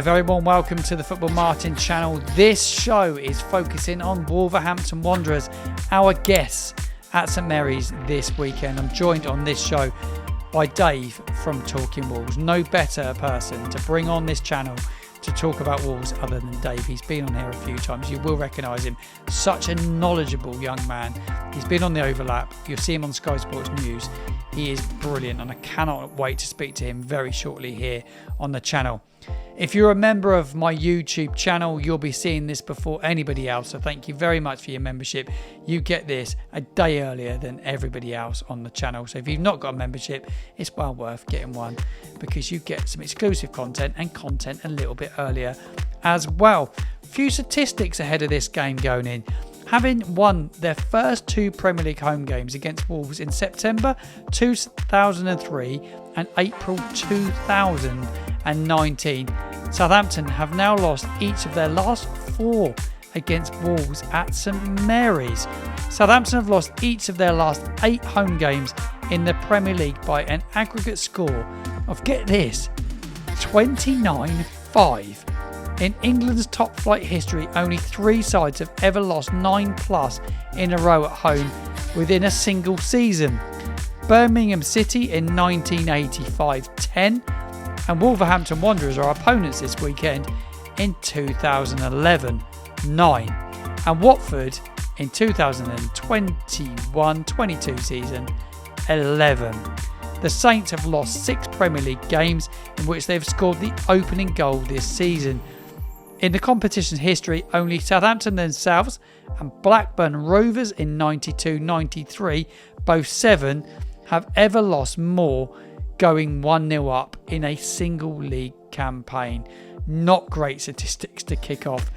A very warm welcome to the Football Martin channel. This show is focusing on Wolverhampton Wanderers, our guests at St Mary's this weekend. I'm joined on this show by Dave from Talking Wolves. No better person to bring on this channel to talk about Wolves other than Dave. He's been on here a few times. You will recognise him. Such a knowledgeable young man. He's been on the Overlap. You'll see him on Sky Sports News. He is brilliant and I cannot wait to speak to him very shortly here on the channel. If you're a member of my YouTube channel, you'll be seeing this before anybody else. So thank you very much for your membership. You get this a day earlier than everybody else on the channel. So if you've not got a membership, it's well worth getting one because you get some exclusive content and content a little bit earlier as well. A few statistics ahead of this game going in. Having won their first two Premier League home games against Wolves in September 2003 and April 2019, Southampton have now lost each of their last four against Wolves at St Mary's. Southampton have lost each of their last 8 home games in the Premier League by an aggregate score of, get this, 29-5. In England's top flight history, only 3 sides have ever lost 9+ in a row at home within a single season. Birmingham City in 1985-10 and Wolverhampton Wanderers are opponents this weekend in 2011-9 and Watford in 2021-22 season 11. The Saints have lost 6 Premier League games in which they've scored the opening goal this season. In the competition's history, only Southampton themselves and Blackburn Rovers in 92-93, both 7, have ever lost more, going 1-0 up in a single league campaign. Not great statistics to kick off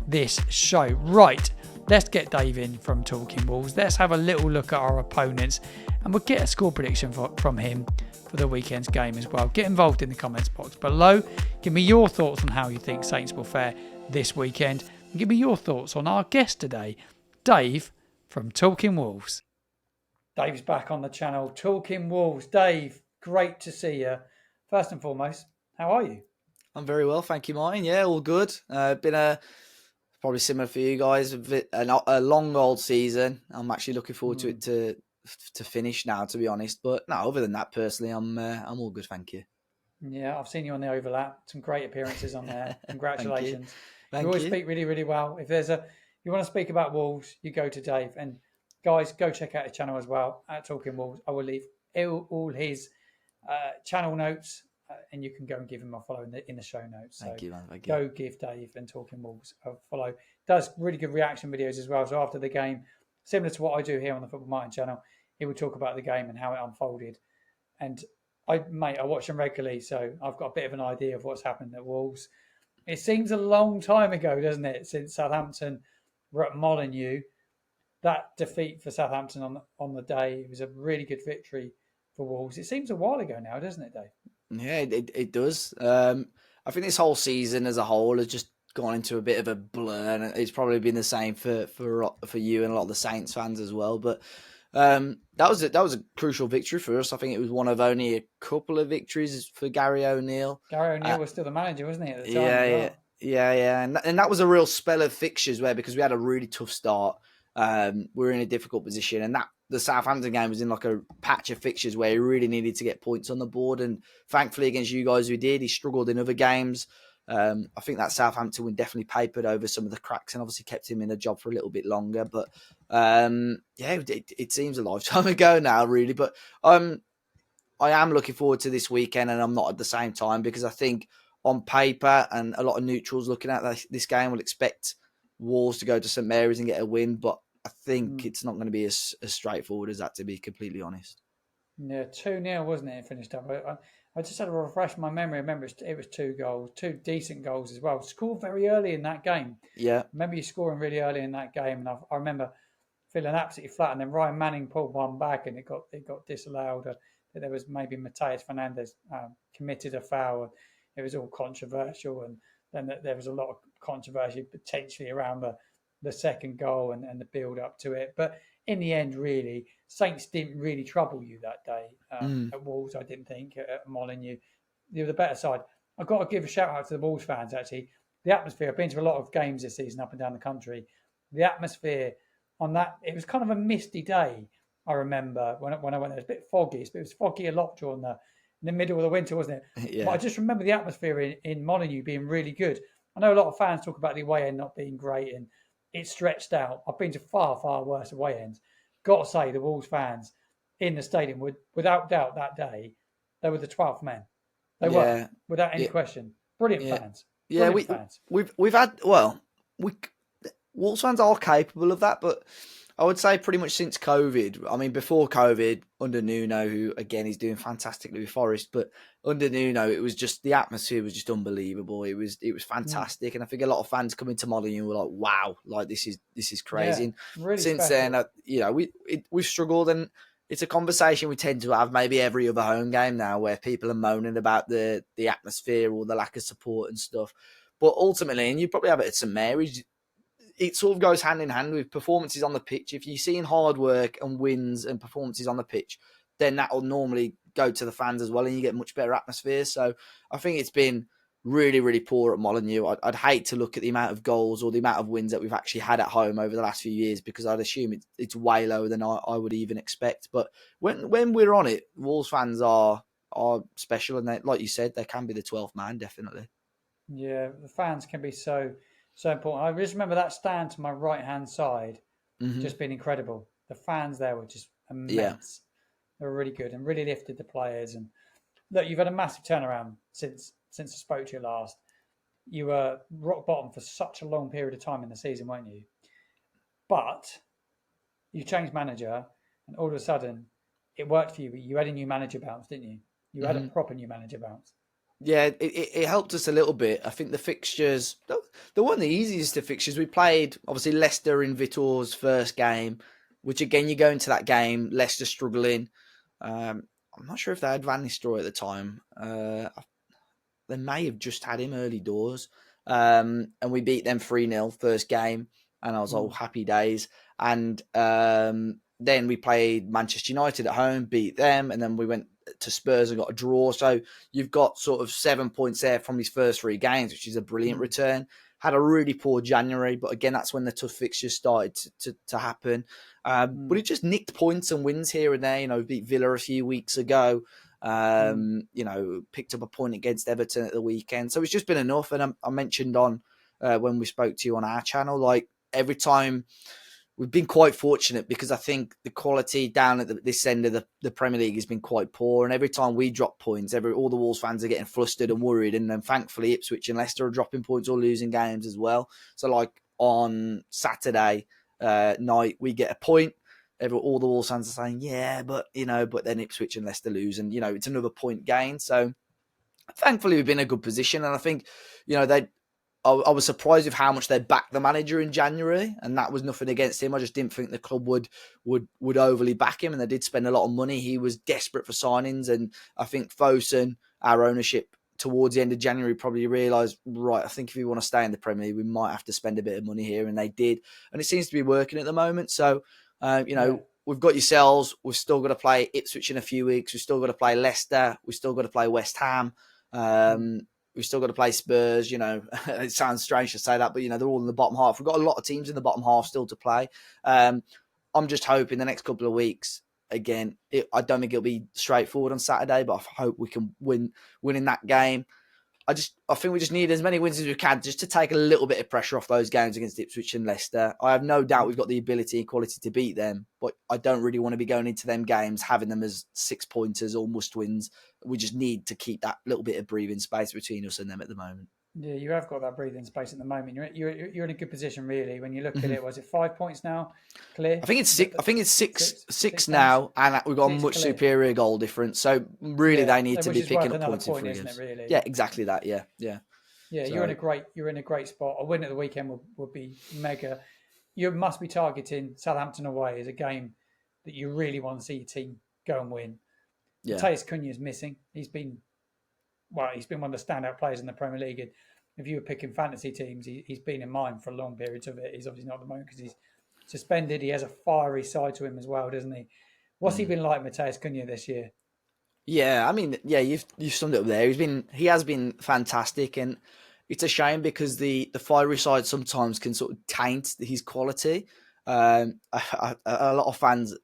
this show. Right, let's get Dave in from Talking Wolves. Let's have a little look at our opponents and we'll get a score prediction from him for the weekend's game as well. Get involved in the comments box below. Give me your thoughts on how you think Saints will fare this weekend. And give me your thoughts on our guest today, Dave from Talking Wolves. Dave's back on the channel, Talking Wolves. Dave, great to see you. First and foremost, how are you? I'm very well, thank you, Martin. Yeah, all good. Been probably similar for you guys, a long old season. I'm actually looking forward to it to finish now, to be honest. But no, other than that, personally, I'm all good, thank you. Yeah, I've seen you on the Overlap. Some great appearances on there. Congratulations. Thank you always you. speak really, really well. If you want to speak about Wolves, you go to Dave. And guys, go check out his channel as well at Talking Wolves. I will leave all his channel notes, and you can go and give him a follow in the show notes. So thank you, man. Thank you. Go give Dave and Talking Wolves a follow. Does really good reaction videos as well. So after the game, similar to what I do here on the Football Martin channel, he would talk about the game and how it unfolded. And I watch them regularly, so I've got a bit of an idea of what's happened at Wolves. It seems a long time ago, doesn't it, since Southampton were at Molineux. That defeat for Southampton on the day, it was a really good victory for Wolves. It seems a while ago now, doesn't it, Dave? Yeah, it does. I think this whole season as a whole has just gone into a bit of a blur, and it's probably been the same for you and a lot of the Saints fans as well. But that was a crucial victory for us. I think it was one of only a couple of victories for Gary O'Neill. Gary O'Neill was still the manager, wasn't he, at the time? Yeah. And that was a real spell of fixtures where, because we had a really tough start, we were in a difficult position, and that the Southampton game was in like a patch of fixtures where he really needed to get points on the board, and thankfully against you guys we did. He struggled in other games. I think that Southampton win definitely papered over some of the cracks and obviously kept him in a job for a little bit longer. But it seems a lifetime ago now, really. But I am looking forward to this weekend, and I'm not at the same time, because I think on paper and a lot of neutrals looking at this game will expect Wolves to go to St Mary's and get a win. But I think it's not going to be as straightforward as that, to be completely honest. Yeah, 2-0, wasn't it? It finished up. I just had to refresh my memory. I remember it was 2 goals, 2 decent goals as well. Scored very early in that game. Yeah. I remember you scoring really early in that game, and I remember feeling absolutely flat. And then Ryan Manning pulled one back, and it got disallowed. There was maybe Matheus Fernandez committed a foul. It was all controversial, and then there was a lot of controversy potentially around the second goal and the build up to it. But in the end, really, Saints didn't really trouble you that day at Wolves, I didn't think, at Molineux. You were the better side. I've got to give a shout out to the Wolves fans, actually. The atmosphere, I've been to a lot of games this season up and down the country. The atmosphere on that, it was kind of a misty day, I remember, when I went there. It was a bit foggy. It was foggy a lot during in the middle of the winter, wasn't it? But I Yeah. just remember the atmosphere in Molineux being really good. I know a lot of fans talk about the away end not being great and it's stretched out. I've been to far, far worse away ends. Got to say, the Wolves fans in the stadium would, without doubt, that day, they were the 12th men. They were, Yeah. without any Yeah. question. Brilliant Yeah. fans. Yeah. Brilliant fans. We've had, we Wolves fans are capable of that, but I would say pretty much since COVID. I mean, before COVID, under Nuno, who again is doing fantastically with Forest, but under Nuno, it was just the atmosphere was just unbelievable. It was fantastic, and I think a lot of fans coming to Molineux were like, "Wow, like this is crazy." Yeah, And really since special. then, we've struggled, and it's a conversation we tend to have maybe every other home game now, where people are moaning about the atmosphere or the lack of support and stuff. But ultimately, and you probably have it at St Mary's, it sort of goes hand in hand with performances on the pitch. If you're seeing hard work and wins and performances on the pitch, then that'll normally go to the fans as well, and you get much better atmosphere. So I think it's been really, really poor at Molineux. I'd hate to look at the amount of goals or the amount of wins that we've actually had at home over the last few years, because I'd assume it's way lower than I would even expect. But when we're on it, Wolves fans are special, and they, like you said, they can be the 12th man, definitely. Yeah, the fans can be so important. I just remember that stand to my right hand side Hmm. just being incredible. The fans there were just Yeah. immense. They were really good and really lifted the players. And look, you've had a massive turnaround since I spoke to you last. You were rock bottom for such a long period of time in the season, weren't you? But you changed manager, and all of a sudden, it worked for you. You had a new manager bounce, didn't you? You had a Hmm. proper new manager bounce. Yeah, it helped us a little bit. I think the fixtures, they weren't the easiest of fixtures. We played, obviously, Leicester in Vitor's first game, which again, you go into that game, Leicester struggling. I'm not sure if they had Van Nistelrooy at the time. They may have just had him early doors. And we beat them 3-0 first game. And I was all Mm. happy days. And then we played Manchester United at home, beat them. And then we went to Spurs and got a draw. So you've got sort of 7 points there from his first 3 games, which is a brilliant Mm. return. Had a really poor January, but again, that's when the tough fixtures started to happen. But Mm. it just nicked points and wins here and there. Beat Villa a few weeks ago. Mm. Picked up a point against Everton at the weekend. So it's just been enough. And I mentioned on when we spoke to you on our channel, like every time we've been quite fortunate, because I think the quality down at this end of the Premier League has been quite poor. And every time we drop points, all the Wolves fans are getting flustered and worried. And then thankfully Ipswich and Leicester are dropping points or losing games as well. So like on Saturday night, we get a point. All the Wolves fans are saying, yeah, but then Ipswich and Leicester lose, and it's another point gain. So thankfully we've been in a good position, and I think they. I was surprised with how much they backed the manager in January, and that was nothing against him. I just didn't think the club would overly back him, and they did spend a lot of money. He was desperate for signings, and I think Fosun, our ownership, towards the end of January probably realised, right, I think if we want to stay in the Premier League, we might have to spend a bit of money here, and they did, and it seems to be working at the moment. So, Yeah. we've got yourselves. We've still got to play Ipswich in a few weeks. We've still got to play Leicester. We've still got to play West Ham. Mm. We've still got to play Spurs. It sounds strange to say that, but they're all in the bottom half. We've got a lot of teams in the bottom half still to play. I'm just hoping the next couple of weeks. Again, I don't think it'll be straightforward on Saturday, but I hope we can win in that game. I think we just need as many wins as we can, just to take a little bit of pressure off those games against Ipswich and Leicester. I have no doubt we've got the ability and quality to beat them, but I don't really want to be going into them games having them as 6-pointers or must wins. We just need to keep that little bit of breathing space between us and them at the moment. Yeah, you have got that breathing space at the moment. You're in a good position, really. When you look at Mm-hmm. it, was it 5 points now? Clear? I think it's six. I think it's six. Six Games? now, and we've got a 6 much clear. superior goal difference. So really, Yeah, they need to which be is worth picking up another points in point, 3 isn't it? games. Really? Yeah, exactly that. Yeah, yeah. Yeah, So you're in a great spot. A win at the weekend would be mega. You must be targeting Southampton away as a game that you really want to see your team go and win. yeah, Matheus Cunha is missing. He's been one of the standout players in the Premier League. And if you were picking fantasy teams, he's been in mind for long periods of it. He's obviously not at the moment because he's suspended. He has a fiery side to him as well, doesn't he? What's he mm. been like, Matheus Cunha, this year? Yeah, I mean, yeah, you've summed it up there. He has been fantastic, and it's a shame because the fiery side sometimes can sort of taint his quality. A lot of fans,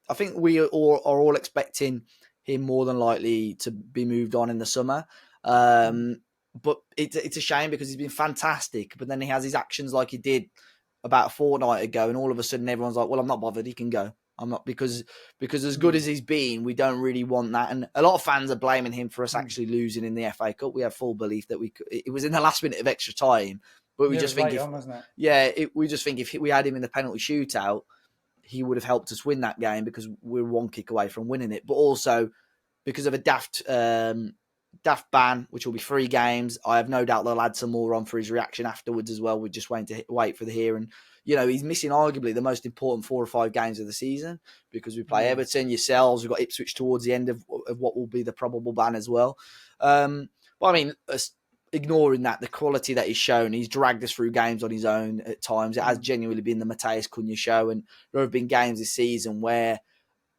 I think we are all expecting him more than likely to be moved on in the summer. Mm. But it's a shame because he's been fantastic, but then he has his actions like he did about a fortnight ago, and all of a sudden everyone's like, "Well, I'm not bothered. He can go. I'm not because as good Mm. as he's been, we don't really want that." And a lot of fans are blaming him for us Mm. actually losing in the FA Cup. We have full belief that it was in the last minute of extra time, but we Yeah, it just was think late if on, wasn't it? we just think if we had him in the penalty shootout, he would have helped us win that game because we're one kick away from winning it. But also because of a daft ban, which will be 3 games. I have no doubt they'll add some more on for his reaction afterwards as well. We're just waiting to wait for the hearing. He's missing arguably the most important 4 or 5 games of the season because we play Yeah. Everton, yourselves. We've got Ipswich towards the end of what will be the probable ban as well. But I mean, ignoring that, the quality that he's shown, he's dragged us through games on his own at times. It has genuinely been the Matheus Cunha show, and there have been games this season where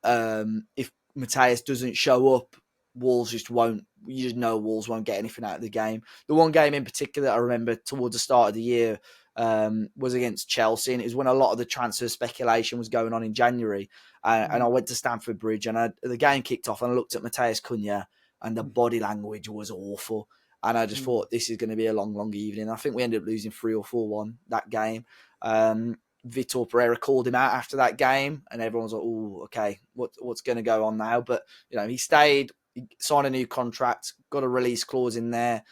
if Matheus doesn't show up, Wolves just won't. You just know Wolves won't get anything out of the game. The one game in particular that I remember towards the start of the year was against Chelsea, and it was when a lot of the transfer speculation was going on in January. And I went to Stamford Bridge, and the game kicked off, and I looked at Matheus Cunha, and the body language was awful. And I just thought this is going to be a long, long evening. I think we ended up losing 3 or 4-1 that game. Vitor Pereira called him out after that game, and everyone's like, "Oh, okay, what's going to go on now?" But he stayed, he signed a new contract, got a release clause in there,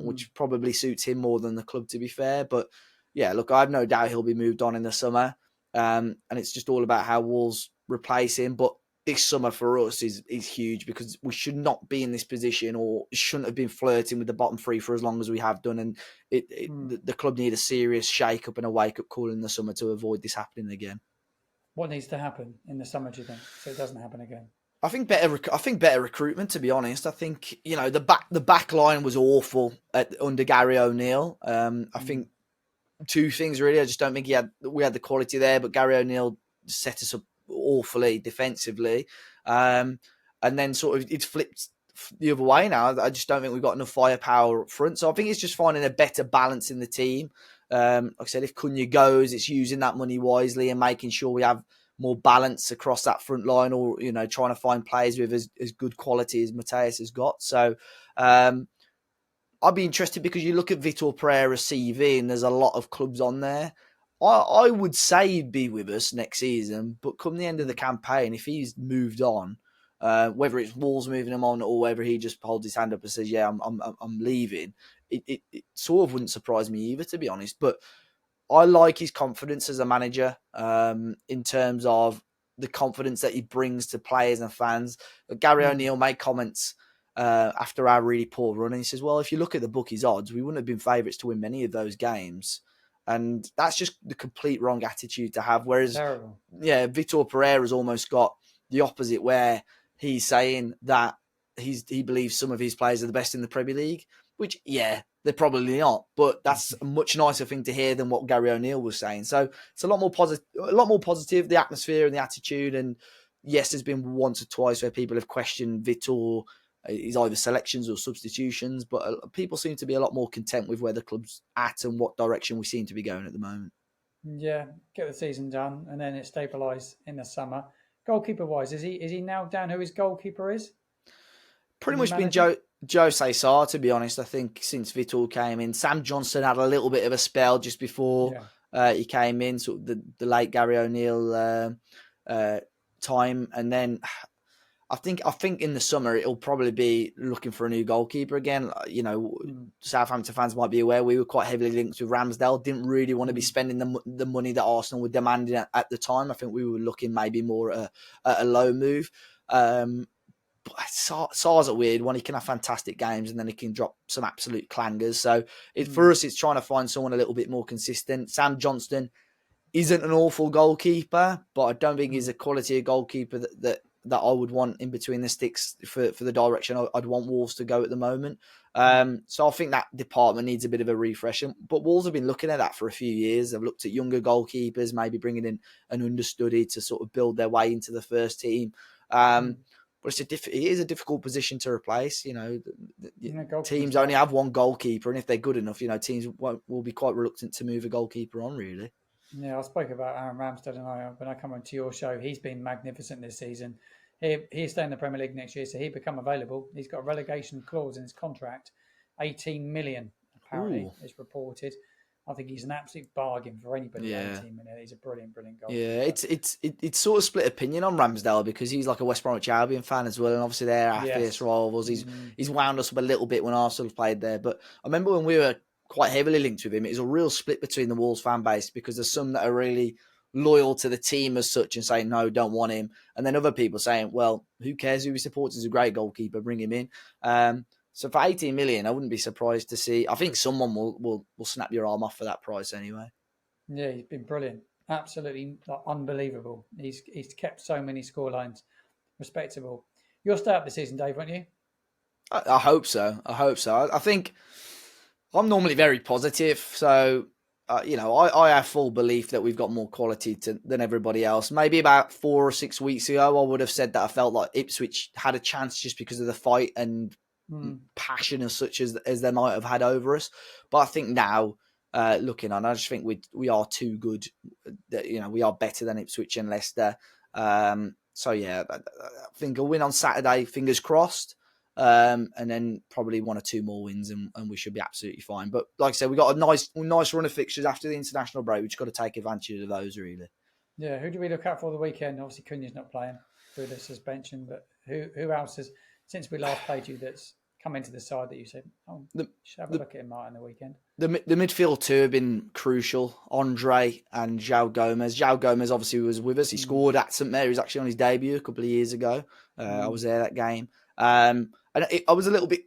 which probably suits him more than the club, to be fair. But yeah, look, I have no doubt he'll be moved on in the summer, and it's just all about how Wolves replace him. But this summer for us is huge because we should not be in this position or shouldn't have been flirting with the bottom 3 for as long as we have done. And the club need a serious shake up and a wake up call in the summer to avoid this happening again. What needs to happen in the summer, do you think, so it doesn't happen again? I think better recruitment. To be honest, I think the back line was awful under Gary O'Neill. I think 2 things really. I just don't think we had the quality there, but Gary O'Neill set us up awfully defensively, and then sort of it's flipped the other way now. I just don't think we've got enough firepower up front. So I think it's just finding a better balance in the team. Like I said, if Cunha goes, it's using that money wisely and making sure we have more balance across that front line, or trying to find players with as good quality as Matheus has got. So I'd be interested because you look at Vitor Pereira's CV and there's a lot of clubs on there. I would say he'd be with us next season, but come the end of the campaign, if he's moved on, whether it's Wolves moving him on or whether he just holds his hand up and says, "Yeah, I'm leaving," it sort of wouldn't surprise me either, to be honest. But I like his confidence as a manager, in terms of the confidence that he brings to players and fans. Gary O'Neill made comments after our really poor run, and he says, "Well, if you look at the bookies' odds, we wouldn't have been favourites to win many of those games." And that's just the complete wrong attitude to have. Whereas, Terrible. yeah, Vitor Pereira's almost got the opposite, where he's saying that he believes some of his players are the best in the Premier League, which, yeah, they're probably not. But that's a much nicer thing to hear than what Gary O'Neill was saying. So it's a lot more positive, the atmosphere and the attitude. And yes, there's been once or twice where people have questioned Vitor, his either selections or substitutions, but people seem to be a lot more content with where the club's at and what direction we seem to be going at the moment. Yeah, get the season done and then it stabilise in the summer. Goalkeeper wise, is he now down who his goalkeeper is? The Pretty new much been manager? Jose Sarr, to be honest. I think since Vitor came in, Sam Johnson had a little bit of a spell just before Yeah. he came in, sort of the late Gary O'Neill time, and then I think in the summer it'll probably be looking for a new goalkeeper again. Southampton fans might be aware we were quite heavily linked with Ramsdale. Didn't really want to be spending the money that Arsenal were demanding at the time. I think we were looking maybe more at a low move. But Sarr's a weird one. He can have fantastic games and then he can drop some absolute clangers. So for us, it's trying to find someone a little bit more consistent. Sam Johnston isn't an awful goalkeeper, but I don't think he's a quality of goalkeeper that I would want in between the sticks for the direction I'd want Wolves to go at the moment. So I think that department needs a bit of a refresh. But Wolves have been looking at that for a few years. They've looked at younger goalkeepers, maybe bringing in an understudy to sort of build their way into the first team. but it is a difficult position to replace. Teams goalkeeper's only have one goalkeeper, and if they're good enough, teams will be quite reluctant to move a goalkeeper on, really. Yeah, I spoke about Aaron Ramsdale, and when I come onto your show, he's been magnificent this season. He's staying in the Premier League next year, so he'll become available. He's got a relegation clause in his contract, 18 million apparently is reported. I think he's an absolute bargain for anybody. Yeah. 18 million. He's a brilliant goalkeeper. Yeah, it's sort of split opinion on Ramsdale because he's like a West Bromwich Albion fan as well, and obviously they're our fierce rivals. He's wound us up a little bit when Arsenal played there, but I remember when we were quite heavily linked with him, it was a real split between the Wolves fan base because there's some that are really loyal to the team as such and saying no, don't want him, and then other people saying, well, who cares who he supports? He's a great goalkeeper, bring him in. So for 18 million, I wouldn't be surprised to see. I think someone will snap your arm off for that price anyway. Yeah, he's been brilliant, absolutely unbelievable. He's kept so many scorelines respectable. You'll stay up this season, Dave, won't you? I hope so. I think I'm normally very positive, so I have full belief that we've got more quality than everybody else. Maybe about 4 or 6 weeks ago, I would have said that I felt like Ipswich had a chance just because of the fight and passion as such as they might have had over us. But I think now, looking on, I just think we are too good. We are better than Ipswich and Leicester. So yeah, I think a win on Saturday, fingers crossed. And then probably 1 or 2 more wins and we should be absolutely fine. But like I said, we got a nice run of fixtures after the international break. We've just got to take advantage of those, really. Yeah, who do we look out for the weekend? Obviously, Cunha's not playing through the suspension, but who else has, since we last played you, that's come into the side that you said, should have a look at him on the weekend? The midfield two have been crucial. Andre and João Gomez. João Gomez obviously was with us. He scored at St Mary's actually on his debut a couple of years ago. I was there that game. And I was a little bit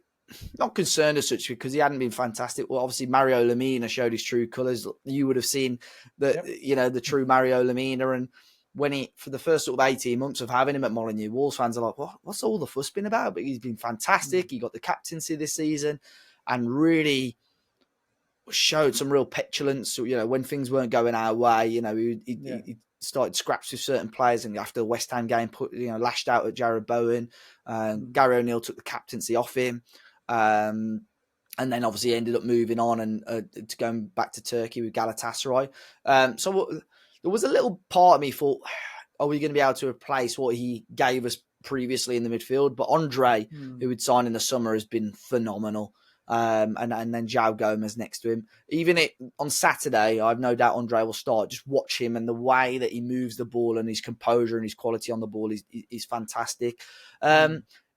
not concerned as such because he hadn't been fantastic. Well, obviously Mario Lemina showed his true colours. You would have seen the true Mario Lemina, and when for the first sort of 18 months of having him at Molineux, Wolves fans are like, what's all the fuss been about? But he's been fantastic. He got the captaincy this season and really showed some real petulance. When things weren't going our way, he started scraps with certain players, and after the West Ham game, lashed out at Jared Bowen. Gary O'Neill took the captaincy off him, and then obviously ended up moving on and to going back to Turkey with Galatasaray. So there was a little part of me thought, are we going to be able to replace what he gave us previously in the midfield? But Andre, who had signed in the summer, has been phenomenal. And then João Gomez next to him. Even on Saturday, I have no doubt Andre will start. Just watch him and the way that he moves the ball and his composure and his quality on the ball is fantastic.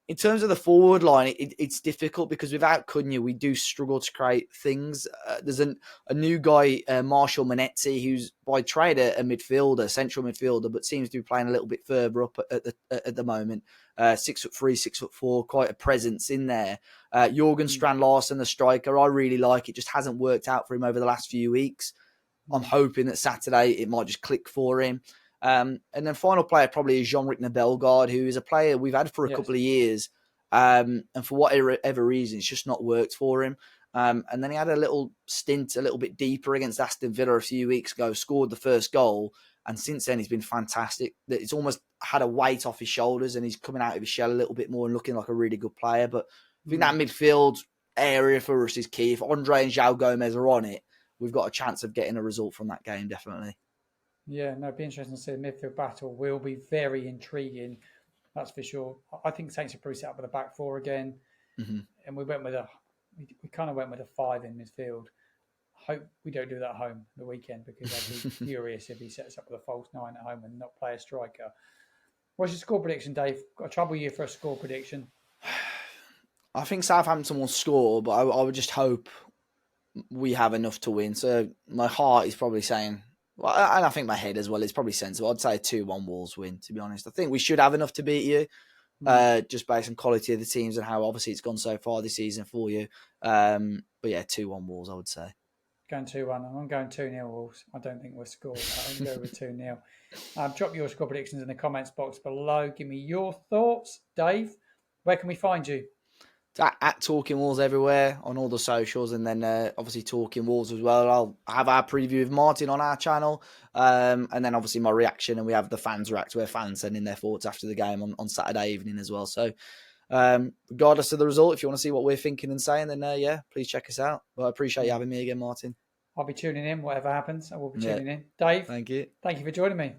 In terms of the forward line, it's difficult because without Cunha, we do struggle to create things. There's a new guy, Marshall Manetzi, who's by trade a midfielder, central midfielder, but seems to be playing a little bit further up at the moment. 6'3", 6'4", quite a presence in there. Jorgen Strand Larsen, the striker, I really like. It just hasn't worked out for him over the last few weeks. I'm hoping that Saturday it might just click for him. And then final player probably is Jean-Ric Bellegarde, who is a player we've had for a couple of years. And for whatever reason, it's just not worked for him. And then he had a little stint a little bit deeper against Aston Villa a few weeks ago, scored the first goal. And since then, he's been fantastic. It's almost had a weight off his shoulders and he's coming out of his shell a little bit more and looking like a really good player. But I think that midfield area for us is key. If Andre and João Gomez are on it, we've got a chance of getting a result from that game, definitely. Yeah, no, it'd be interesting to see. The midfield battle will be very intriguing. That's for sure. I think Saints will probably set up with a back four again. And we kind of went with a 5 in midfield. Hope we don't do that at home the weekend because I'd be furious if he sets up with a false 9 at home and not play a striker. What's your score prediction, Dave? Got a trouble you for a score prediction? I think Southampton will score, but I would just hope we have enough to win. So my heart is probably saying, well, and I think my head as well is probably sensible. I'd say a 2-1 Wolves win, to be honest. I think we should have enough to beat you, just based on quality of the teams and how obviously it's gone so far this season for you. But yeah, 2-1 Wolves, I would say. Going 2-1. I'm going 2-0 Wolves. I don't think we'll score. I'll go with 2-0. Drop your score predictions in the comments box below. Give me your thoughts. Dave, where can we find you? at Talking Wolves everywhere on all the socials, and then obviously Talking Wolves as well. I'll have our preview of Martin on our channel, and then obviously my reaction, and we have the fans react where fans send in their thoughts after the game on Saturday evening as well. So regardless of the result, if you want to see what we're thinking and saying, then please check us out. But I appreciate you having me again, Martin. I'll be tuning in, whatever happens. I will be tuning in. Dave, thank you for joining me.